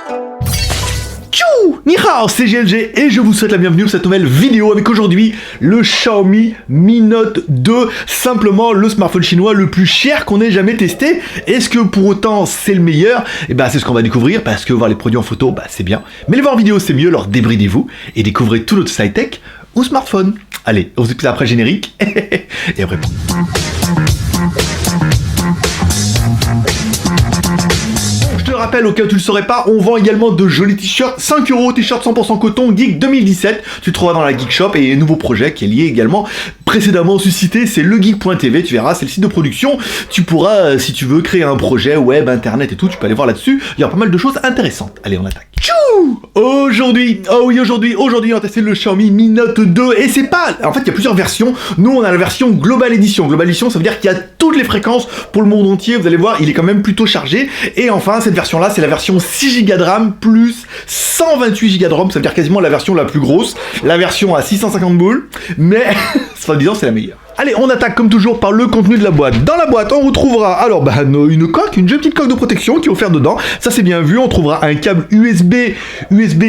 Tchou, ni hao, c'est GLG et je vous souhaite la bienvenue pour cette nouvelle vidéo avec aujourd'hui le Xiaomi Mi Note 2, simplement le smartphone chinois le plus cher qu'on ait jamais testé. Est-ce que pour autant c'est le meilleur? Et bah c'est ce qu'on va découvrir, parce que voir les produits en photo, bah c'est bien, mais les voir en vidéo c'est mieux, alors débridez-vous et découvrez tout notre high-tech au smartphone. Allez, on se dit après générique et après. Je te rappelle, au cas où tu le saurais pas, on vend également de jolis t-shirts, 5 €, t-shirt 100% coton, Geek 2017, tu le trouveras dans la Geek Shop, et un nouveau projet qui est lié également, précédemment suscité, c'est legeek.tv, tu verras, c'est le site de production, tu pourras, si tu veux, créer un projet web, internet et tout, tu peux aller voir là-dessus, il y a pas mal de choses intéressantes. Allez, on attaque. Tchou! Aujourd'hui, on va tester le Xiaomi Mi Note 2, et c'est pas... En fait, il y a plusieurs versions, nous on a la version Global Edition. Global Edition, ça veut dire qu'il y a toutes les fréquences pour le monde entier, vous allez voir, il est quand même plutôt chargé, et enfin, cette version-là, c'est la version 6 Go de RAM plus 128 Go de ROM, ça veut dire quasiment la version la plus grosse, la version à 650 boules, mais, soit disant, c'est la meilleure. Allez, on attaque comme toujours par le contenu de la boîte. Dans la boîte, on retrouvera alors une coque, une jolie petite coque de protection qui est offerte dedans. Ça c'est bien vu. On trouvera un câble USB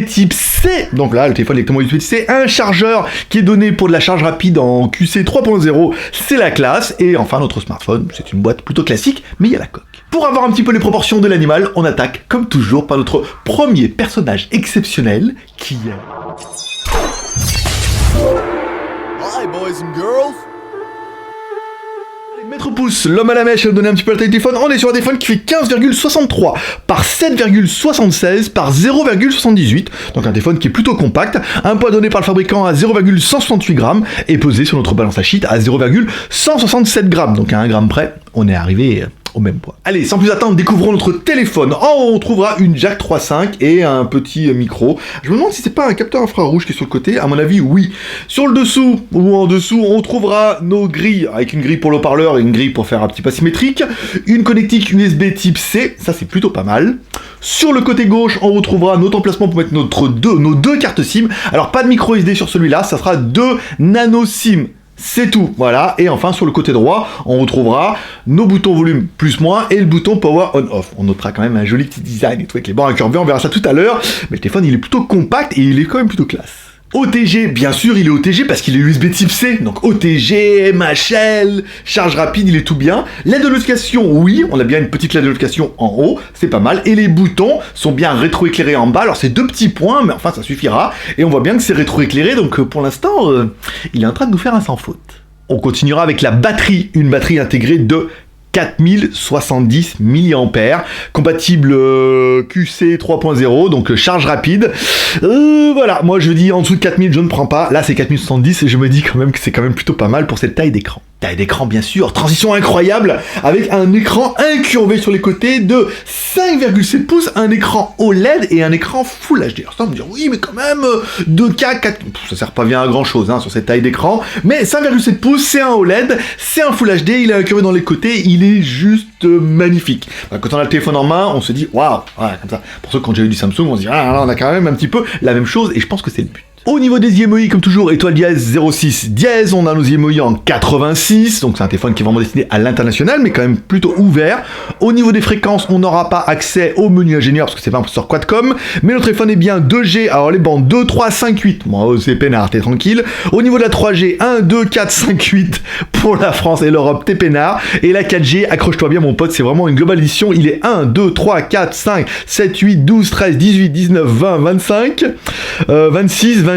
type C. Donc là, le téléphone directement USB type C. Un chargeur qui est donné pour de la charge rapide en QC 3.0. C'est la classe. Et enfin, notre smartphone, c'est une boîte plutôt classique, mais il y a la coque. Pour avoir un petit peu les proportions de l'animal, on attaque comme toujours par notre premier personnage exceptionnel qui est... Hi boys and girls. Maître Pouce, l'homme à la mèche, donner un petit peu la taille du téléphone. On est sur un téléphone qui fait 15,63 par 7,76 par 0,78. Donc un téléphone qui est plutôt compact. Un poids donné par le fabricant à 0,168 grammes et pesé sur notre balance à sheet à 0,167 grammes. Donc à 1 gramme près, on est arrivé au même poids. Allez, sans plus attendre, découvrons notre téléphone. En haut, on trouvera une jack 3.5 et un petit micro. Je me demande si c'est pas un capteur infrarouge qui est sur le côté. À mon avis, oui. Sur le dessous, ou en dessous, on trouvera nos grilles, avec une grille pour le haut-parleur et une grille pour faire un petit pas symétrique. Une connectique USB type C, ça c'est plutôt pas mal. Sur le côté gauche, on retrouvera notre emplacement pour mettre nos deux cartes SIM. Alors, pas de micro SD sur celui-là, ça sera 2 nano SIM. C'est tout, voilà. Et enfin, sur le côté droit, on retrouvera nos boutons volume plus-moins et le bouton power on-off. On notera quand même un joli petit design et tout avec les bords incurvés, on verra ça tout à l'heure. Mais le téléphone, il est plutôt compact et il est quand même plutôt classe. OTG, bien sûr, il est OTG parce qu'il est USB type C, donc OTG, MHL, charge rapide, il est tout bien. L'aide de notification, oui, on a bien une petite LED de notification en haut, c'est pas mal. Et les boutons sont bien rétroéclairés en bas, alors c'est 2 petits points, mais enfin ça suffira. Et on voit bien que c'est rétroéclairé, donc pour l'instant, il est en train de nous faire un sans faute. On continuera avec la batterie, une batterie intégrée de 4070 mAh, compatible QC 3.0, donc charge rapide. Voilà, moi je dis en dessous de 4000 je ne prends pas, là c'est 4070 et je me dis quand même que c'est quand même plutôt pas mal pour cette taille d'écran. Taille d'écran bien sûr, transition incroyable, avec un écran incurvé sur les côtés de 5,7 pouces, un écran OLED et un écran Full HD. Alors ça on me dit oui mais quand même 2K, 4... ça sert pas bien à grand chose hein, sur cette taille d'écran, mais 5,7 pouces, c'est un OLED, c'est un Full HD, il est incurvé dans les côtés, il est juste magnifique. Quand on a le téléphone en main, on se dit waouh, voilà, comme ça. Pour ceux qui ont déjà eu du Samsung, on se dit ah là, on a quand même un petit peu la même chose et je pense que c'est le but. Au niveau des IMEI, comme toujours, étoile dièse 06 dièse, on a nos IMEI en 86, donc c'est un téléphone qui est vraiment destiné à l'international, mais quand même plutôt ouvert. Au niveau des fréquences, on n'aura pas accès au menu ingénieur, parce que c'est pas un processeur Quadcom, mais notre téléphone est bien 2G, alors les bandes 2, 3, 5, 8, bon, c'est peinard, t'es tranquille. Au niveau de la 3G, 1, 2, 4, 5, 8, pour la France et l'Europe, t'es peinard. Et la 4G, accroche-toi bien mon pote, c'est vraiment une global edition, il est 1, 2, 3, 4, 5, 7, 8, 12, 13, 18, 19, 20, 25, 26, 28,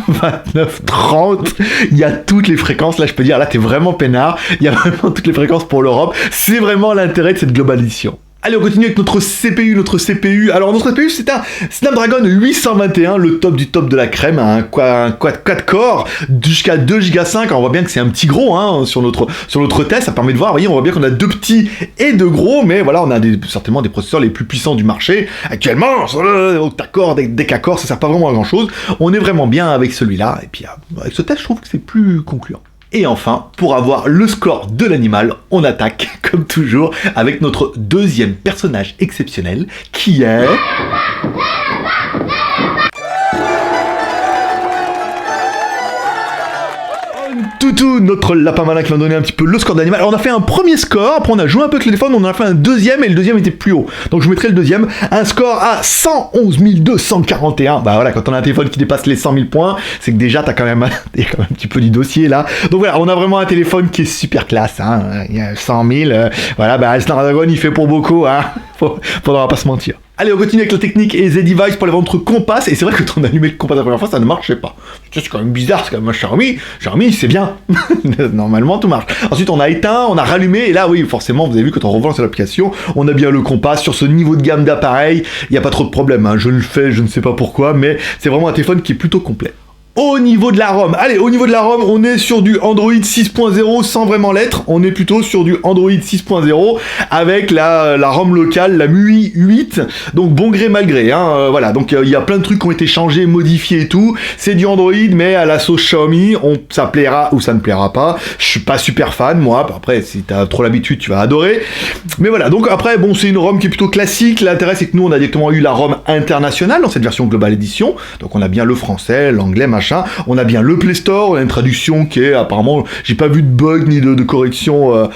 29, 30, il y a toutes les fréquences, là je peux dire, là t'es vraiment peinard, il y a vraiment toutes les fréquences pour l'Europe, c'est vraiment l'intérêt de cette global edition. Allez, on continue avec notre CPU. Alors, notre CPU, c'est un Snapdragon 821, le top du top de la crème, un 4 core, jusqu'à 2 Go 5. Alors, on voit bien que c'est un petit gros, hein, sur notre test. Ça permet de voir, vous voyez, on voit bien qu'on a 2 petits et 2 gros, mais voilà, on a certainement des processeurs les plus puissants du marché. Actuellement, octa-core, déca-core, ça sert pas vraiment à grand chose. On est vraiment bien avec celui-là. Et puis, avec ce test, je trouve que c'est plus concluant. Et enfin, pour avoir le score de l'animal, on attaque, comme toujours, avec notre deuxième personnage exceptionnel, qui est... Une Toutou, notre lapin malin qui va donner un petit peu le score d'animal. Alors on a fait un premier score, après on a joué un peu avec le téléphone, on en a fait un deuxième et le deuxième était plus haut. Donc je vous mettrai le deuxième, un score à 111 241. Bah voilà, quand on a un téléphone qui dépasse les 100 000 points, c'est que déjà t'as quand même un petit peu du dossier là. Donc voilà, on a vraiment un téléphone qui est super classe, hein. Il y a 100 000, voilà, bah Snapdragon il fait pour beaucoup, hein. Faudra pas se mentir. Allez, on continue avec la technique et Z-Device pour aller voir notre compas. Et c'est vrai que quand on a allumé le compas la première fois, ça ne marchait pas. C'est quand même bizarre, c'est quand même un Xiaomi. Xiaomi, c'est bien. Normalement, tout marche. Ensuite, on a éteint, on a rallumé. Et là, oui, forcément, vous avez vu, quand on relance l'application, on a bien le compas. Sur ce niveau de gamme d'appareil, il n'y a pas trop de problème, hein. Je le fais, je ne sais pas pourquoi, mais c'est vraiment un téléphone qui est plutôt complet. Au niveau de la ROM, allez, au niveau de la ROM, on est sur du Android 6.0 sans vraiment l'être, on est plutôt sur du Android 6.0 avec la ROM locale, la MUI 8, donc bon gré mal gré, hein, voilà, donc il y a plein de trucs qui ont été changés, modifiés et tout, c'est du Android mais à la sauce Xiaomi, ça plaira ou ça ne plaira pas, je suis pas super fan moi, après si t'as trop l'habitude tu vas adorer, mais voilà, donc après bon c'est une ROM qui est plutôt classique, l'intérêt c'est que nous on a directement eu la ROM internationale dans cette version Global Edition, donc on a bien le français, l'anglais, machin. On a bien le Play Store, on a une traduction qui est apparemment, j'ai pas vu de bug ni de correction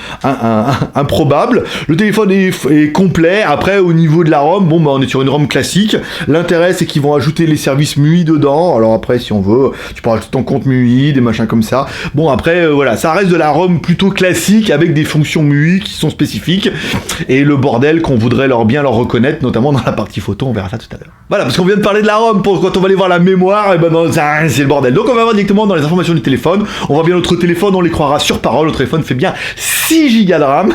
improbable. Le téléphone est complet. Après, au niveau de la ROM, bon, bah, on est sur une ROM classique. L'intérêt, c'est qu'ils vont ajouter les services MUI dedans. Alors après, si on veut, tu peux rajouter ton compte MUI, des machins comme ça. Bon, après, voilà, ça reste de la ROM plutôt classique avec des fonctions MUI qui sont spécifiques et le bordel qu'on voudrait bien leur reconnaître, notamment dans la partie photo. On verra ça tout à l'heure. Voilà, parce qu'on vient de parler de la ROM. Quand on va aller voir la mémoire, et ben c'est le bordel. Donc on va voir directement dans les informations du téléphone. On voit bien notre téléphone, on les croira sur parole. Notre téléphone fait bien 6 Go de RAM.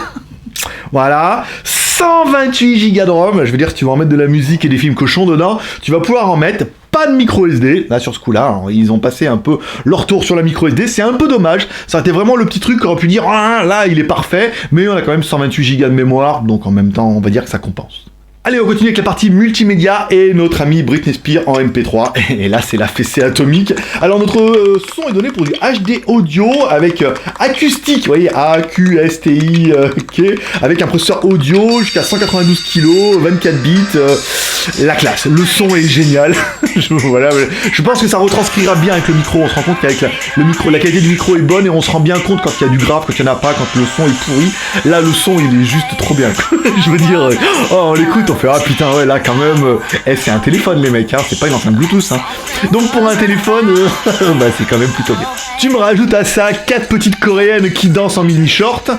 Voilà. 128 Go de ROM. Je veux dire, si tu vas en mettre de la musique et des films cochons dedans, tu vas pouvoir en mettre. Pas de micro SD, là sur ce coup-là, alors, ils ont passé un peu leur tour sur la micro SD, c'est un peu dommage, ça a été vraiment le petit truc qu'on aurait pu dire, ah, là il est parfait, mais on a quand même 128 Go de mémoire, donc en même temps on va dire que ça compense. Allez, on continue avec la partie multimédia et notre ami Britney Spears en MP3. Et là, c'est la fessée atomique. Alors, notre son est donné pour du HD audio avec acoustique, vous voyez, A-Q-S-T-I-K, avec un processeur audio jusqu'à 192 kg, 24 bits. La classe, le son est génial. Voilà, je pense que ça retranscrira bien avec le micro. On se rend compte qu'avec le micro, la qualité du micro est bonne et on se rend bien compte quand il y a du grave, quand il n'y en a pas, quand le son est pourri. Là, le son, il est juste trop bien. Je veux dire, oh, on l'écoute. On fait ah putain ouais là quand même c'est un téléphone les mecs, hein, c'est pas une enceinte Bluetooth, hein. Donc pour un téléphone bah c'est quand même plutôt bien. Tu me rajoutes à ça 4 petites coréennes qui dansent en mini short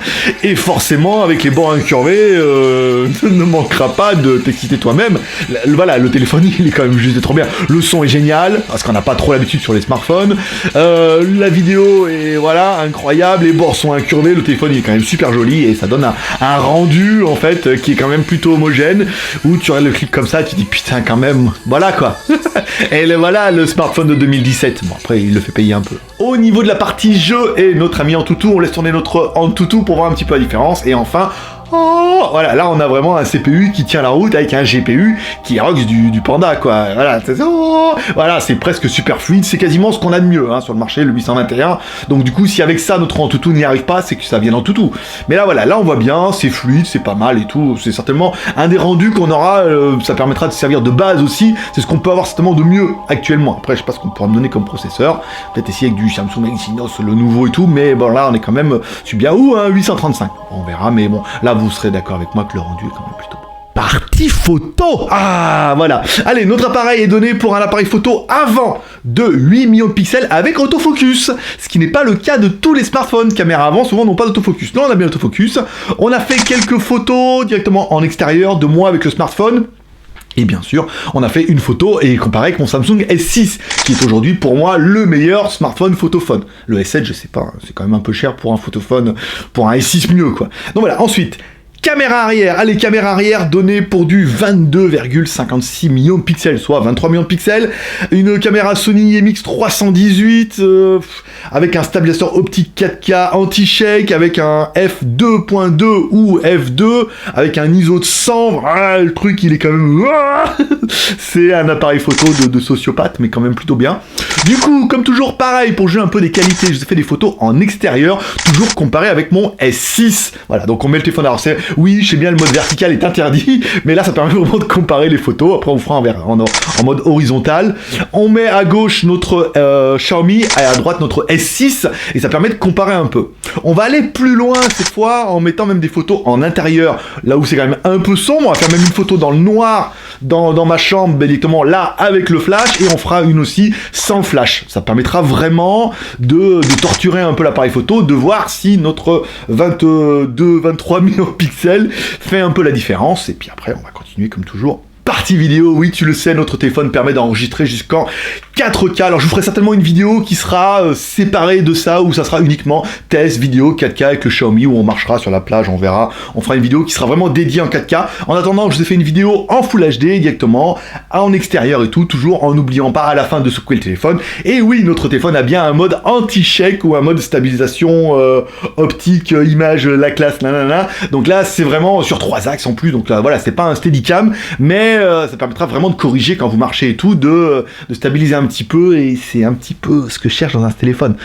et forcément avec les bords incurvés ne manquera pas de t'exciter toi-même. Voilà, le téléphone il est quand même juste trop bien. Le son est génial parce qu'on n'a pas trop l'habitude sur les smartphones. La vidéo est voilà incroyable, les bords sont incurvés, le téléphone il est quand même super joli et ça donne un rendu en fait qui est quand même plutôt homogène. Où tu regardes le clip comme ça, tu dis putain quand même, voilà quoi. Et voilà le smartphone de 2017. Bon après il le fait payer un peu. Au niveau de la partie jeu et notre ami Antutu, on laisse tourner notre Antutu pour voir un petit peu la différence. Et enfin, oh, voilà, là on a vraiment un CPU qui tient la route avec un GPU qui roxe du panda quoi. Voilà, voilà, c'est presque super fluide, c'est quasiment ce qu'on a de mieux hein, sur le marché, le 821. Donc du coup, si avec ça notre Antutu n'y arrive pas, c'est que ça vient d'Antutu. Mais là voilà, là on voit bien, c'est fluide, c'est pas mal et tout. C'est certainement un des rendus qu'on aura, ça permettra de servir de base aussi. C'est ce qu'on peut avoir certainement de mieux actuellement. Après, je sais pas ce qu'on pourra me donner comme processeur. Peut-être essayer avec du Samsung Exynos, le nouveau et tout. Mais bon là, on est quand même, c'est bien ou un 835. On verra, mais bon, là vous serez d'accord avec moi que le rendu est quand même plutôt bon. Partie photo. Ah voilà. Allez, notre appareil est donné pour un appareil photo avant de 8 millions de pixels avec autofocus, ce qui n'est pas le cas de tous les smartphones. Caméras avant souvent n'ont pas d'autofocus. Là on a bien l'autofocus. On a fait quelques photos directement en extérieur de moi avec le smartphone. Et bien sûr, on a fait une photo et comparé avec mon Samsung S6, qui est aujourd'hui pour moi le meilleur smartphone photophone. Le S7, je sais pas, c'est quand même un peu cher pour un photophone, pour un S6 mieux quoi. Donc voilà, ensuite, caméra arrière. Allez, caméra arrière donnée pour du 22,56 millions de pixels, soit 23 millions de pixels. Une caméra Sony IMX318 avec un stabilisateur optique 4K anti-shake, avec un f2.2 ou f2, avec un ISO de 100. Ah, le truc, il est quand même... C'est un appareil photo de sociopathe, mais quand même plutôt bien. Du coup, comme toujours, pareil, pour jouer un peu des qualités, je vous ai fait des photos en extérieur, toujours comparé avec mon S6. Voilà, donc on met le téléphone. Alors, Oui, je sais bien, le mode vertical est interdit, mais là, ça permet vraiment de comparer les photos. Après, on fera en mode horizontal. On met à gauche notre Xiaomi et à droite notre S6, et ça permet de comparer un peu. On va aller plus loin cette fois, en mettant même des photos en intérieur, là où c'est quand même un peu sombre. On va faire même une photo dans le noir, dans ma chambre, directement là, avec le flash, et on fera une aussi sans le flash. Ça permettra vraiment de torturer un peu l'appareil photo, de voir si notre 23 millions de pixels fait un peu la différence, et puis après on va continuer comme toujours. Partie vidéo, oui tu le sais, notre téléphone permet d'enregistrer jusqu'en 4K, alors je vous ferai certainement une vidéo qui sera séparée de ça, où ça sera uniquement test vidéo 4K avec le Xiaomi, où on marchera sur la plage, on verra, on fera une vidéo qui sera vraiment dédiée en 4K. En attendant, je vous ai fait une vidéo en Full HD directement, en extérieur et tout, toujours en n'oubliant pas à la fin de secouer le téléphone. Et oui, notre téléphone a bien un mode anti-shake ou un mode stabilisation optique, image, la classe, nanana. Donc là, c'est vraiment sur 3 axes en plus, donc là, voilà, c'est pas un Steadicam, mais ça permettra vraiment de corriger quand vous marchez et tout, de stabiliser un petit peu, et c'est un petit peu ce que je cherche dans un téléphone.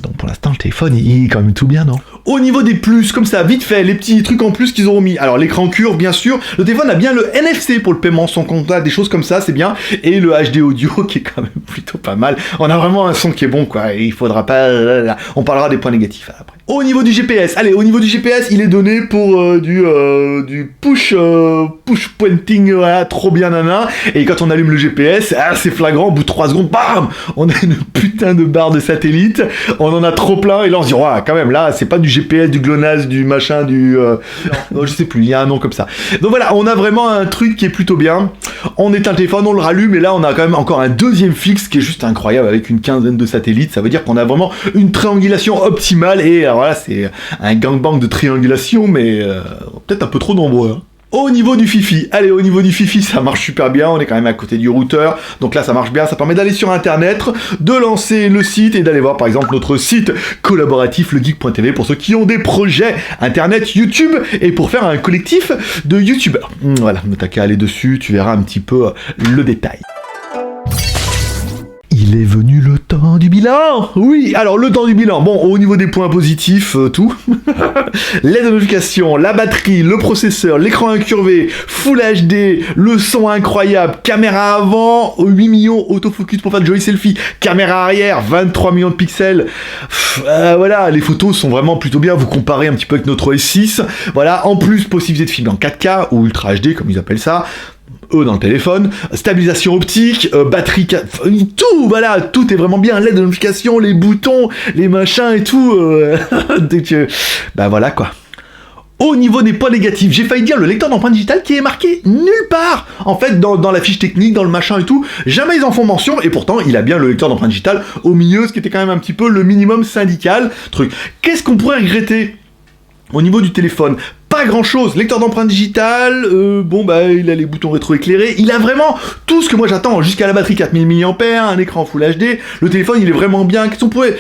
Donc pour l'instant, le téléphone, il est quand même tout bien, non? Au niveau des plus, comme ça, vite fait, les petits trucs en plus qu'ils auront mis. Alors l'écran curve, bien sûr, le téléphone a bien le NFC pour le paiement sans contact, des choses comme ça, c'est bien, et le HD audio qui est quand même plutôt pas mal. On a vraiment un son qui est bon, quoi, et il faudra pas... On parlera des points négatifs après. Au niveau du GPS, allez, au niveau du GPS, il est donné pour du push pointing, voilà, trop bien nana, et quand on allume le GPS, c'est flagrant, au bout de 3 secondes, bam, on a une putain de barre de satellite, on en a trop plein, et là on se dit, ouais, quand même, là, c'est pas du GPS, du GLONASS, du machin, non, je sais plus, il y a un nom comme ça. Donc voilà, on a vraiment un truc qui est plutôt bien, on éteint le téléphone, on le rallume, et là on a quand même encore un deuxième fixe qui est juste incroyable, avec une quinzaine de satellites, ça veut dire qu'on a vraiment une triangulation optimale, et alors voilà, c'est un gangbang de triangulation, mais peut-être un peu trop nombreux, hein. Au niveau du Fifi, allez, au niveau du Fifi, ça marche super bien, on est quand même à côté du routeur, donc là ça marche bien, ça permet d'aller sur internet, de lancer le site et d'aller voir par exemple notre site collaboratif legeek.tv pour ceux qui ont des projets internet, YouTube, et pour faire un collectif de youtubeurs. Voilà, ne t'as qu'à aller dessus, tu verras un petit peu le détail. Il est venu le temps du bilan. Oui, alors le temps du bilan. Bon, au niveau des points positifs, tout. Les notifications, la batterie, le processeur, l'écran incurvé, Full HD, le son incroyable, caméra avant, 8 millions, autofocus pour faire de jolis selfies, caméra arrière, 23 millions de pixels. Voilà, les photos sont vraiment plutôt bien. Vous comparez un petit peu avec notre S6. Voilà, en plus, possibilité de filmer en 4K ou Ultra HD, comme ils appellent ça. Dans le téléphone, stabilisation optique, batterie, tout, voilà, tout est vraiment bien, l'aide de notification, les boutons, les machins et tout, bah voilà quoi. Au niveau des points négatifs, j'ai failli dire le lecteur d'empreintes digitales qui est marqué nulle part. En fait, dans la fiche technique, dans le machin et tout, jamais ils en font mention, et pourtant, il a bien le lecteur d'empreintes digitales au milieu, ce qui était quand même un petit peu le minimum syndical. Truc. Qu'est-ce qu'on pourrait regretter au niveau du téléphone? Pas grand chose, lecteur d'empreintes digitales, bon bah il a les boutons rétroéclairés, il a vraiment tout ce que moi j'attends, jusqu'à la batterie 4000 mAh, un écran Full HD, le téléphone il est vraiment bien, qu'est-ce qu'on pourrait,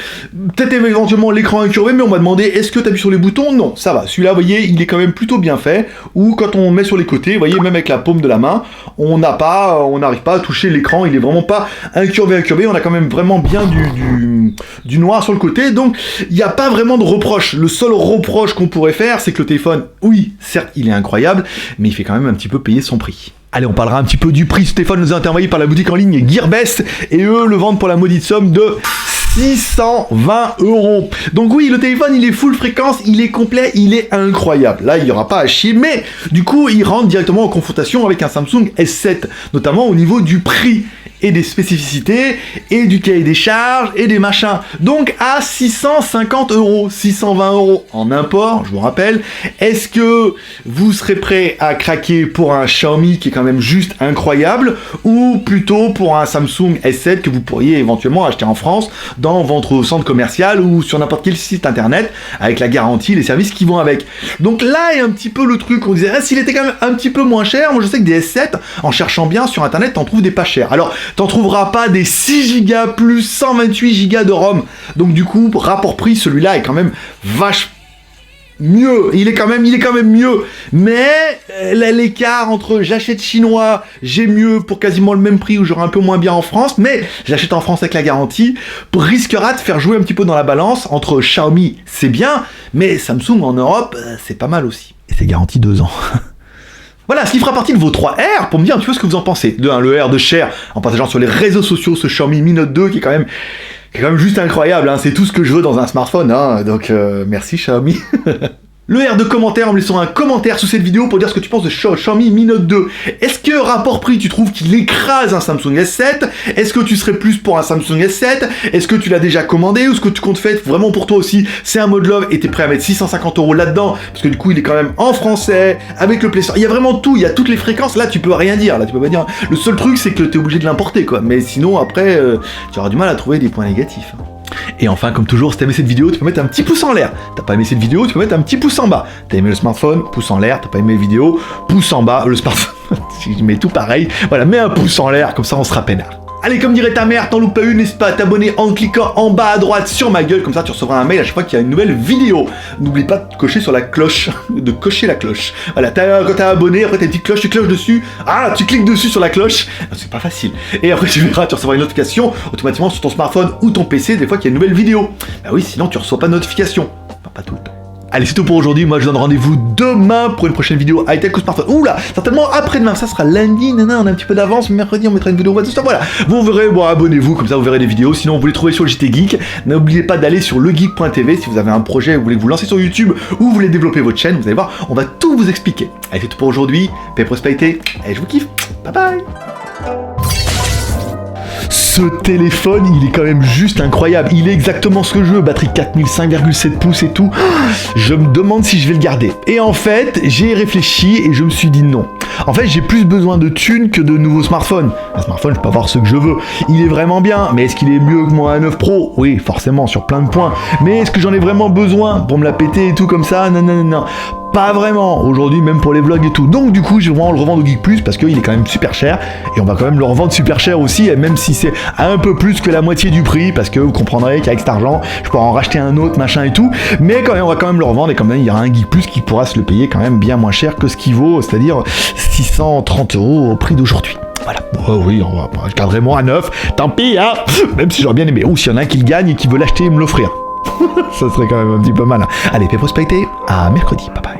peut-être éventuellement l'écran incurvé, mais on m'a demandé est-ce que t'appuies sur les boutons? Non, ça va, celui-là vous voyez il est quand même plutôt bien fait, ou quand on met sur les côtés, vous voyez même avec la paume de la main, on n'arrive pas à toucher l'écran, il est vraiment pas incurvé, on a quand même vraiment bien du noir sur le côté, donc il n'y a pas vraiment de reproche. Le seul reproche qu'on pourrait faire, c'est que le téléphone, oui, certes, il est incroyable, mais il fait quand même un petit peu payer son prix. Allez, on parlera un petit peu du prix. Ce téléphone nous a été envoyé par la boutique en ligne Gearbest, et eux le vendent pour la maudite somme de 620 €. Donc oui, le téléphone, il est full fréquence, il est complet, il est incroyable. Là, il n'y aura pas à chier, mais du coup, il rentre directement en confrontation avec un Samsung S7, notamment au niveau du prix et des spécificités, et du cahier des charges, et des machins. Donc à 650 €, 620 € en import, je vous rappelle. Est-ce que vous serez prêt à craquer pour un Xiaomi qui est quand même juste incroyable, ou plutôt pour un Samsung S7 que vous pourriez éventuellement acheter en France, dans votre centre commercial, ou sur n'importe quel site internet, avec la garantie, les services qui vont avec. Donc là est un petit peu le truc, on disait, s'il était quand même un petit peu moins cher, moi je sais que des S7, en cherchant bien sur internet, t'en trouves des pas chers. Alors, t'en trouveras pas des 6 Go plus 128 Go de ROM. Donc du coup, rapport prix, celui-là est quand même vachement mieux. Il est quand même mieux. Mais l'écart entre j'achète chinois, j'ai mieux pour quasiment le même prix, ou j'aurai un peu moins bien en France, mais j'achète en France avec la garantie, risquera de faire jouer un petit peu dans la balance entre Xiaomi, c'est bien, mais Samsung en Europe, c'est pas mal aussi. et c'est garanti 2 ans. Voilà, ce qui fera partie de vos 3 R pour me dire un petit peu ce que vous en pensez. De 1, le R de Cher, en partageant sur les réseaux sociaux ce Xiaomi Mi Note 2 qui est quand même juste incroyable, hein. C'est tout ce que je veux dans un smartphone, hein. Donc merci Xiaomi. Le R de commentaire en me laissant un commentaire sous cette vidéo pour dire ce que tu penses de Xiaomi Mi Note 2. Est-ce que rapport prix, tu trouves qu'il écrase un Samsung S7? Est-ce que tu serais plus pour un Samsung S7? Est-ce que tu l'as déjà commandé ou ce que tu comptes faire vraiment pour toi aussi? C'est un mode love et t'es prêt à mettre 650 € là-dedans parce que du coup il est quand même en français avec le Play Store. Il y a vraiment tout, il y a toutes les fréquences. Là tu peux rien dire, là tu peux pas dire. Le seul truc c'est que t'es obligé de l'importer quoi. Mais sinon après tu auras du mal à trouver des points négatifs. Et enfin, comme toujours, si t'as aimé cette vidéo, tu peux mettre un petit pouce en l'air. T'as pas aimé cette vidéo, tu peux mettre un petit pouce en bas. T'as aimé le smartphone, pouce en l'air. T'as pas aimé la vidéo, pouce en bas. Le smartphone, si je mets tout pareil, voilà, mets un pouce en l'air, comme ça on sera peinard. Allez, comme dirait ta mère, t'en loupes pas une, n'hésite pas à t'abonner en cliquant en bas à droite sur ma gueule, comme ça tu recevras un mail à chaque fois qu'il y a une nouvelle vidéo. N'oublie pas de cocher sur la cloche, de cocher la cloche. Voilà, quand t'es abonné, après t'as une petite cloche, tu cloches dessus, tu cliques dessus sur la cloche, c'est pas facile. Et après tu verras, tu recevras une notification automatiquement sur ton smartphone ou ton PC des fois qu'il y a une nouvelle vidéo. Bah oui, sinon tu reçois pas de notification. Enfin, pas tout le temps. Allez, c'est tout pour aujourd'hui. Moi, je donne rendez-vous demain pour une prochaine vidéo high-tech ou smartphone. Oula, certainement après-demain. Ça sera lundi. Nana, on a un petit peu d'avance. Mercredi, on mettra une vidéo. Voilà. Vous verrez, bon, abonnez-vous. Comme ça, vous verrez des vidéos. Sinon, vous les trouvez sur le JT Geek. N'oubliez pas d'aller sur legeek.tv si vous avez un projet, vous voulez vous lancer sur YouTube ou vous voulez développer votre chaîne. Vous allez voir, on va tout vous expliquer. Allez, c'est tout pour aujourd'hui. Paix et prospérité. Allez, je vous kiffe. Bye bye. Ce téléphone, il est quand même juste incroyable. Il est exactement ce que je veux. Batterie 4000, 5,7 pouces et tout. Je me demande si je vais le garder. Et en fait, j'ai réfléchi et je me suis dit non. En fait, j'ai plus besoin de thunes que de nouveaux smartphones. Un smartphone, je peux avoir ce que je veux. Il est vraiment bien, mais est-ce qu'il est mieux que mon A9 Pro? Oui, forcément, sur plein de points. Mais est-ce que j'en ai vraiment besoin pour me la péter et tout comme ça? Non. Pas vraiment, aujourd'hui même pour les vlogs et tout. Donc du coup je vais vraiment le revendre au Geek Plus parce qu'il est quand même super cher. Et on va quand même le revendre super cher aussi, même si c'est un peu plus que la moitié du prix. Parce que vous comprendrez qu'avec cet argent, je pourrais en racheter un autre, machin et tout. Mais quand même, on va quand même le revendre et quand même il y aura un Geek Plus qui pourra se le payer quand même bien moins cher que ce qu'il vaut, c'est-à-dire 630 € au prix d'aujourd'hui. Voilà. Oh oui, je garderai mon A9, tant pis, hein. Même si j'aurais bien aimé. Ou s'il y en a un qui le gagne et qui veut l'acheter et me l'offrir. Ça serait quand même un petit peu mal. Allez, paix prospérité, à mercredi, bye bye.